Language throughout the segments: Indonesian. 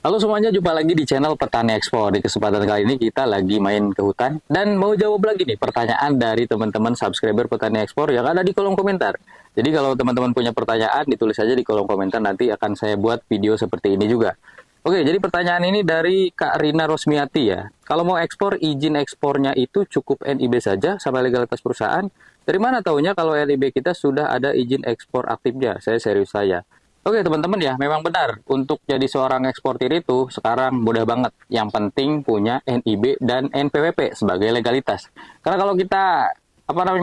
Halo semuanya, jumpa lagi di channel Petani Ekspor. Di kesempatan kali ini kita lagi main ke hutan dan mau jawab lagi nih pertanyaan dari teman-teman subscriber Petani Ekspor yang ada di kolom komentar. Jadi kalau teman-teman punya pertanyaan, ditulis aja di kolom komentar, nanti akan saya buat video seperti ini juga. Oke, jadi pertanyaan ini dari Kak Rina Rosmiati ya. Kalau mau ekspor, izin ekspornya itu cukup NIB saja sama legalitas perusahaan. Dari mana taunya kalau NIB kita sudah ada izin ekspor aktifnya? Saya serius saya. Oke teman-teman ya, memang benar. Untuk jadi seorang eksportir itu sekarang mudah banget. Yang penting punya NIB dan NPWP sebagai legalitas. Karena kalau kita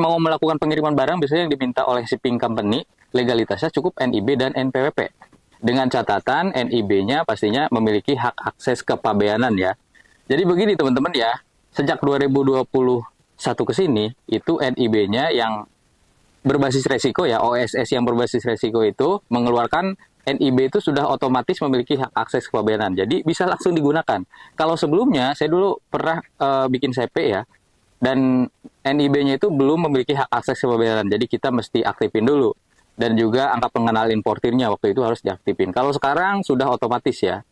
mau melakukan pengiriman barang, biasanya yang diminta oleh shipping company, legalitasnya cukup NIB dan NPWP. Dengan catatan NIB-nya pastinya memiliki hak akses kepabeanan ya. Jadi begini teman-teman ya, sejak 2021 ke sini, itu NIB-nya yang berbasis resiko ya, OSS yang berbasis resiko itu mengeluarkan NIB itu sudah otomatis memiliki hak akses kepabeanan. Jadi bisa langsung digunakan. Kalau sebelumnya saya dulu pernah bikin CP ya, dan NIB-nya itu belum memiliki hak akses kepabeanan. Jadi kita mesti aktifin dulu. Dan juga angka pengenal importirnya waktu itu harus diaktifin. Kalau sekarang sudah otomatis ya.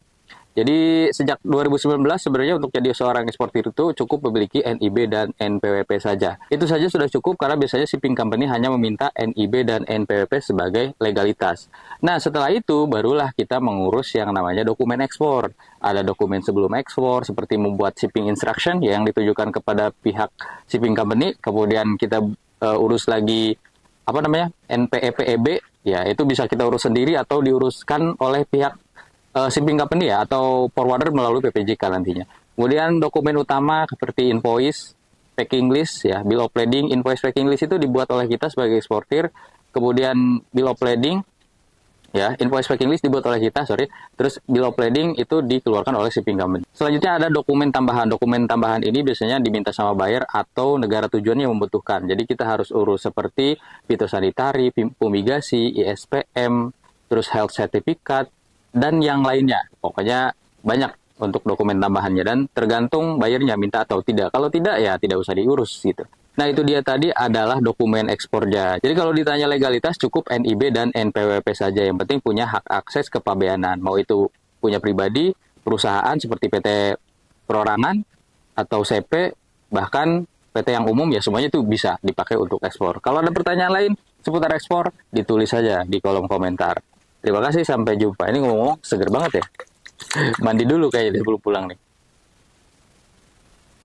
Jadi sejak 2019 sebenarnya untuk jadi seorang eksportir itu cukup memiliki NIB dan NPWP saja. Itu saja sudah cukup karena biasanya shipping company hanya meminta NIB dan NPWP sebagai legalitas. Nah setelah itu barulah kita mengurus yang namanya dokumen ekspor. Ada dokumen sebelum ekspor seperti membuat shipping instruction yang ditujukan kepada pihak shipping company. Kemudian kita urus lagi NPEPEB ya, itu bisa kita urus sendiri atau diuruskan oleh pihak shipping company ya, atau forwarder melalui PPJK nantinya. Kemudian dokumen utama seperti invoice, packing list ya, bill of lading, invoice, packing list itu dibuat oleh kita sebagai eksportir. Kemudian bill of lading ya, invoice, packing list dibuat oleh kita, terus bill of lading itu dikeluarkan oleh shipping company. Selanjutnya ada dokumen tambahan. Dokumen tambahan ini biasanya diminta sama buyer atau negara tujuan yang membutuhkan. Jadi kita harus urus seperti fitosanitari, fumigasi, ISPM, terus health certificate, dan yang lainnya. Pokoknya banyak untuk dokumen tambahannya dan tergantung bayarnya minta atau tidak. Kalau tidak ya tidak usah diurus gitu. Nah itu dia tadi adalah dokumen ekspornya. Jadi kalau ditanya legalitas cukup NIB dan NPWP saja. Yang penting punya hak akses kepabeanan. Mau itu punya pribadi, perusahaan seperti PT perorangan atau CP, bahkan PT yang umum ya, semuanya itu bisa dipakai untuk ekspor. Kalau ada pertanyaan lain seputar ekspor, ditulis saja di kolom komentar. Terima kasih, sampai jumpa. Ini ngomong-ngomong seger banget ya. Mandi dulu kayaknya sebelum pulang nih.